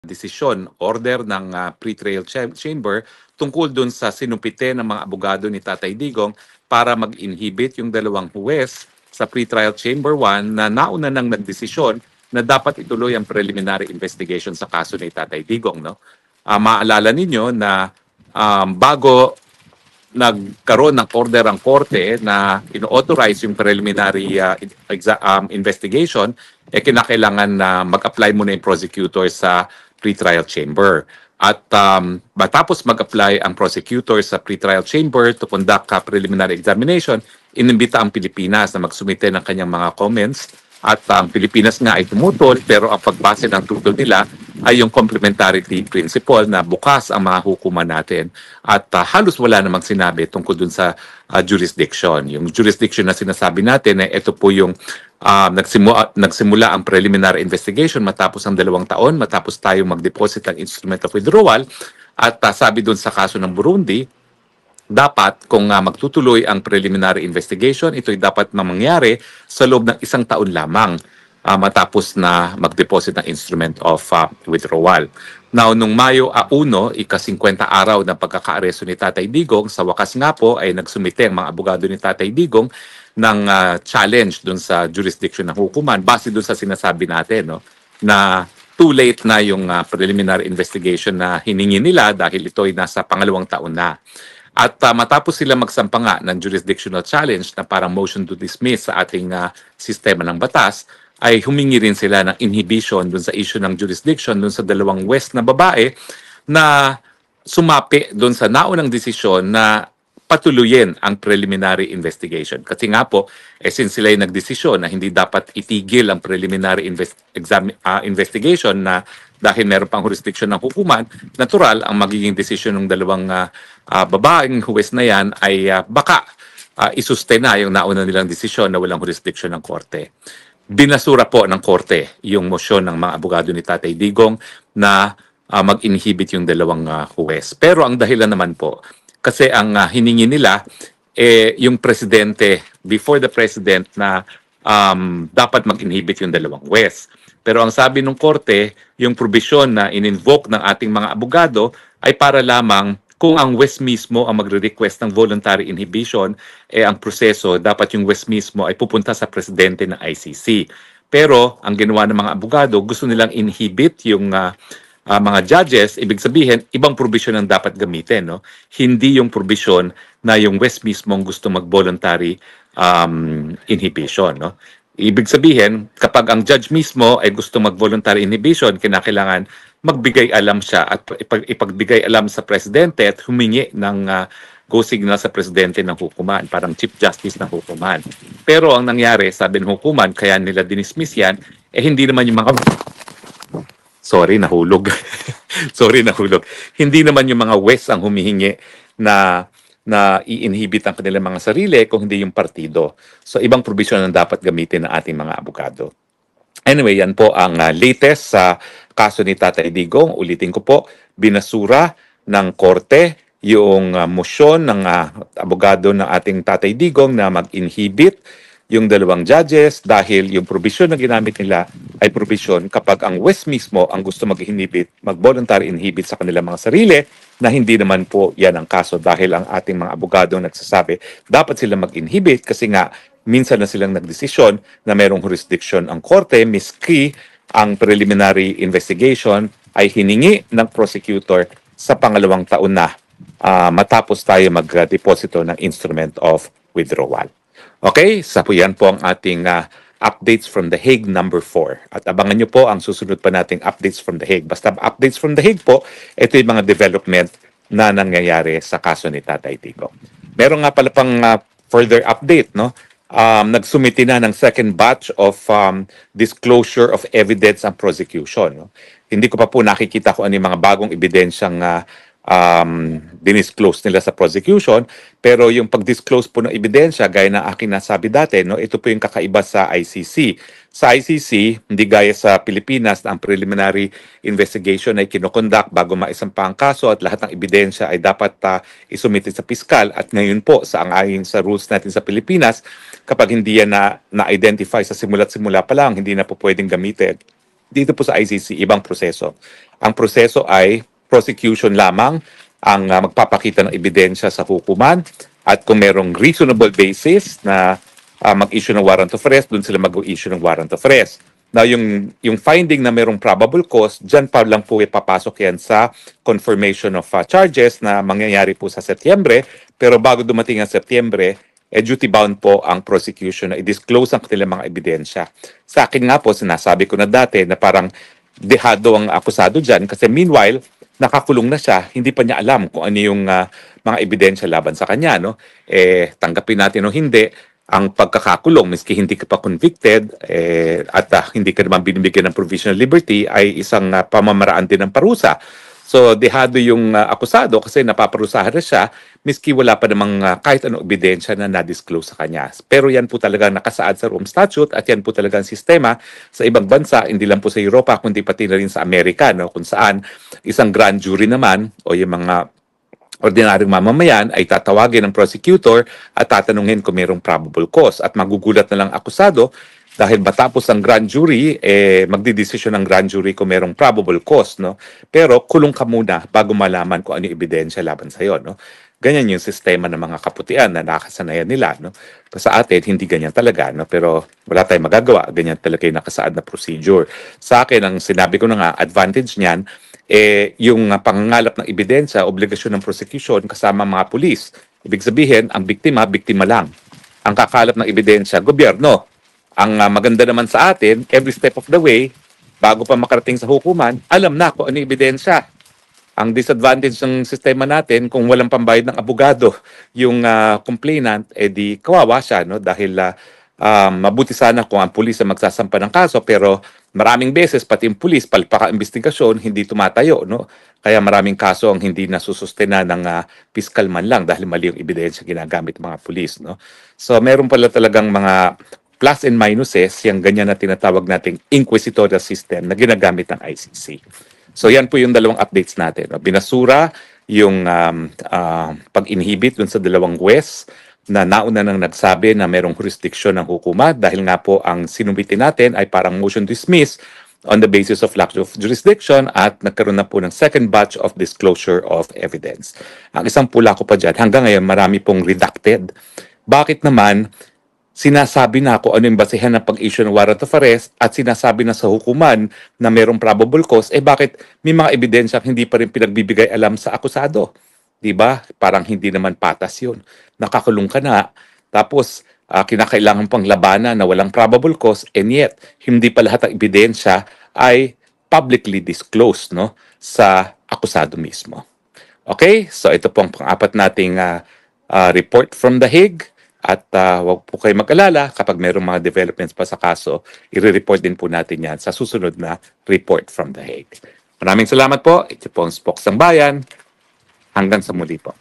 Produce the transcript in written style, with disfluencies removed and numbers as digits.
desisyon, order ng pre-trial chamber tungkol dun sa sinumpite ng mga abogado ni Tatay Digong para mag-inhibit yung dalawang huwes sa pre-trial chamber 1 na nauna nang nagdesisyon na dapat ituloy ang preliminary investigation sa kaso ni Tatay Digong. No? Maalala ninyo na bago nagkaroon ng order ang korte na ino-authorize yung preliminary investigation, kinakailangan na mag-apply muna yung prosecutor sa pre-trial chamber. At matapos mag-apply ang prosecutor sa pre-trial chamber to conduct a preliminary examination, inimbita ang Pilipinas na magsumite ng kanyang mga comments at ang Pilipinas nga ay tumutol pero ang pagbase ng tutol nila ay yung complementarity principle na bukas ang mga hukuman natin at halos wala namang sinabi tungkol dun sa jurisdiction. Yung jurisdiction na sinasabi natin ito po yung nagsimula ang preliminary investigation matapos ang 2 taon, matapos tayo mag-deposit ng instrument of withdrawal at sabi dun sa kaso ng Burundi, dapat kung magtutuloy ang preliminary investigation, ito'y dapat mangyari sa loob ng 1 taon lamang matapos na mag-deposit ng instrument of withdrawal. Now, nung Mayo 1, ika-50 araw ng pagkakaaresto ni Tatay Digong, sa wakas nga po ay nagsumite ang mga abogado ni Tatay Digong ng challenge dun sa jurisdiction ng hukuman base dun sa sinasabi natin no, na too late na yung preliminary investigation na hiningi nila dahil ito'y nasa 2nd taon na. At matapos sila magsampa nga ng jurisdictional challenge na parang motion to dismiss sa ating sistema ng batas, ay humingi rin sila ng inhibition dun sa issue ng jurisdiction dun sa 2 west na babae na sumapi dun sa naunang desisyon na patuluyin ang preliminary investigation. Kasi nga po, since sila ay nagdesisyon na hindi dapat itigil ang preliminary investigation na dahil meron pang jurisdiction ng hukuman, natural ang magiging desisyon ng 2 babaeng huwes na yan ay baka isustain na yung nauna nilang desisyon na walang jurisdiction ng korte. Binasura po ng korte yung motion ng mga abogado ni Tatay Digong na mag-inhibit yung 2 huwes. Pero ang dahilan naman po, kasi ang hiningi nila, yung presidente, before the president na dapat mag-inhibit yung 2 huwes. Pero ang sabi ng korte, yung provision na in-invoke ng ating mga abogado ay para lamang kung ang West mismo ang magre-request ng voluntary inhibition, ang proseso, dapat yung West mismo ay pupunta sa presidente ng ICC. Pero ang ginawa ng mga abogado, gusto nilang inhibit yung mga judges, ibig sabihin, ibang provision ang dapat gamitin. No? Hindi yung provision na yung West mismo ang gusto mag-voluntary inhibition. No? Ibig sabihin, kapag ang judge mismo ay gusto mag-voluntary inhibition, kinakailangan magbigay alam siya at ipagbigay alam sa presidente at humingi ng go signal sa presidente ng hukuman, parang chief justice ng hukuman. Pero ang nangyari, sabi ng hukuman, kaya nila dinismiss yan, hindi naman yung mga... Sorry, nahulog. Sorry, nahulog. Hindi naman yung mga West ang humihingi na i-inhibit ang kanilang mga sarili kung hindi yung partido. So, ibang provision ang dapat gamitin ng ating mga abogado. Anyway, yan po ang latest sa kaso ni Tatay Digong. Ulitin ko po, binasura ng korte yung motion ng abogado ng ating Tatay Digong na mag-inhibit yung 2 judges dahil yung provision na ginamit nila ay provision kapag ang West mismo ang gusto mag-inhibit, mag-voluntary inhibit sa kanilang mga sarili na hindi naman po yan ang kaso dahil ang ating mga abogado nagsasabi dapat sila mag-inhibit kasi nga minsan na silang nagdesisyon na mayroong jurisdiction ang korte miski ang preliminary investigation ay hiningi ng prosecutor sa 2nd taon na matapos tayo mag-deposito ng instrument of withdrawal. Okay, sa po yan po ang ating updates from The Hague number 4. At abangan nyo po ang susunod pa nating updates from The Hague. Basta updates from The Hague po, ito yung mga development na nangyayari sa kaso ni Tatay Digong. Meron nga pala pang further update, no? Nagsumiti na ng 2nd batch of disclosure of evidence and prosecution. No? Hindi ko pa po nakikita kung ano yung mga bagong ebidensyang dinisclose nila sa prosecution, pero yung pag-disclose po ng ebidensya, gaya na aking nasabi dati, no, ito po yung kakaiba sa ICC. Sa ICC, hindi gaya sa Pilipinas na ang preliminary investigation ay kinokonduct bago maisampa ang kaso at lahat ng ebidensya ay dapat isumite sa piskal. At ngayon po, ayon sa rules natin sa Pilipinas, kapag hindi yan na-identify sa simula't simula pa lang, hindi na po pwedeng gamitin. Dito po sa ICC, ibang proseso. ang proseso ay prosecution lamang ang magpapakita ng ebidensya sa hukuman at kung merong reasonable basis na mag-issue ng warrant of arrest, doon sila mag-issue ng warrant of arrest. Now, yung finding na merong probable cause, dyan pa lang po ipapasok yan sa confirmation of charges na mangyayari po sa Setyembre. Pero bago dumating ang Setyembre, duty bound po ang prosecution na i-disclose ang kanilang mga ebidensya. Sa akin nga po, sinasabi ko na dati na parang dehado ang akusado dyan kasi meanwhile, nakakulong na siya, hindi pa niya alam kung ano yung mga ebidensya laban sa kanya. No? Tanggapin natin o hindi, ang pagkakakulong, miski hindi ka pa convicted at hindi ka naman binibigyan ng provisional liberty, ay isang pamamaraan din ng parusa. So, dehado yung akusado kasi napaparusahan na siya, miski wala pa namang kahit anong ebidensya na na-disclose sa kanya. Pero yan po talaga nakasaad sa Rome Statute at yan po talaga ang sistema sa ibang bansa, hindi lang po sa Europa, kundi pati na rin sa Amerika, no? Kung saan isang grand jury naman o yung mga ordinaryong mamamayan ay tatawagin ng prosecutor at tatanungin kung mayroong probable cause. At magugulat na lang akusado dahil matapos ang grand jury, magdidesisyon ng grand jury kung mayroong probable cause. No? Pero kulong ka muna bago malaman kung ano yung ebidensya laban sa'yo. No? Ganyan yung sistema ng mga kaputian na nakasanayan nila. No? Sa atin, hindi ganyan talaga. No? Pero wala tayong magagawa. Ganyan talaga yung nakasaad na procedure. Sa akin, ang sinabi ko na nga, advantage niyan, yung pangangalap ng ebidensya, obligasyon ng prosecution kasama mga pulis. Ibig sabihin, ang biktima, biktima lang. Ang kakalap ng ebidensya, gobyerno. Ang maganda naman sa atin, every step of the way, bago pa makarating sa hukuman, alam na kung ano yung ebidensya. Ang disadvantage ng sistema natin, kung walang pambayad ng abogado, yung complainant, di kawawa siya, no? Dahil mabuti sana kung ang pulis ang magsasampa ng kaso, pero maraming beses, pati yung pulis, palpaka-investigasyon, hindi tumatayo, no? Kaya maraming kaso ang hindi nasusustena ng fiscal man lang dahil mali yung ebidensya ginagamit ng mga pulis, no? So, meron pala talagang mga plus and minuses, yung ganyan na tinatawag nating inquisitorial system na ginagamit ng ICC. So, yan po yung dalawang updates natin. No? Binasura yung pag-inhibit dun sa dalawang huwes na nauna nang nagsabi na merong jurisdiction ng hukuma dahil nga po ang sinubitin natin ay parang motion dismiss on the basis of lack of jurisdiction at nagkaroon na po ng second batch of disclosure of evidence. Ang isang pula ko pa dyan, hanggang ngayon marami pong redacted. Bakit naman sinasabi na kung ano yung basehan ng pag-issue ng warrant of arrest at sinasabi na sa hukuman na merong probable cause, bakit may mga ebidensya hindi pa rin pinagbibigay alam sa akusado? Diba? Parang hindi naman patas yun. Nakakulong ka na, tapos kinakailangan pang labanan na walang probable cause, and yet, hindi pa lahat ng ebidensya ay publicly disclosed, no, sa akusado mismo. Okay? So ito pong pang-apat nating report from The Hague. At huwag po kayo mag-alala kapag mayroong mga developments pa sa kaso, i-report din po natin yan sa susunod na report from The Hague. Maraming salamat po. Ito po ang Spokes ng Bayan. Hanggang sa muli po.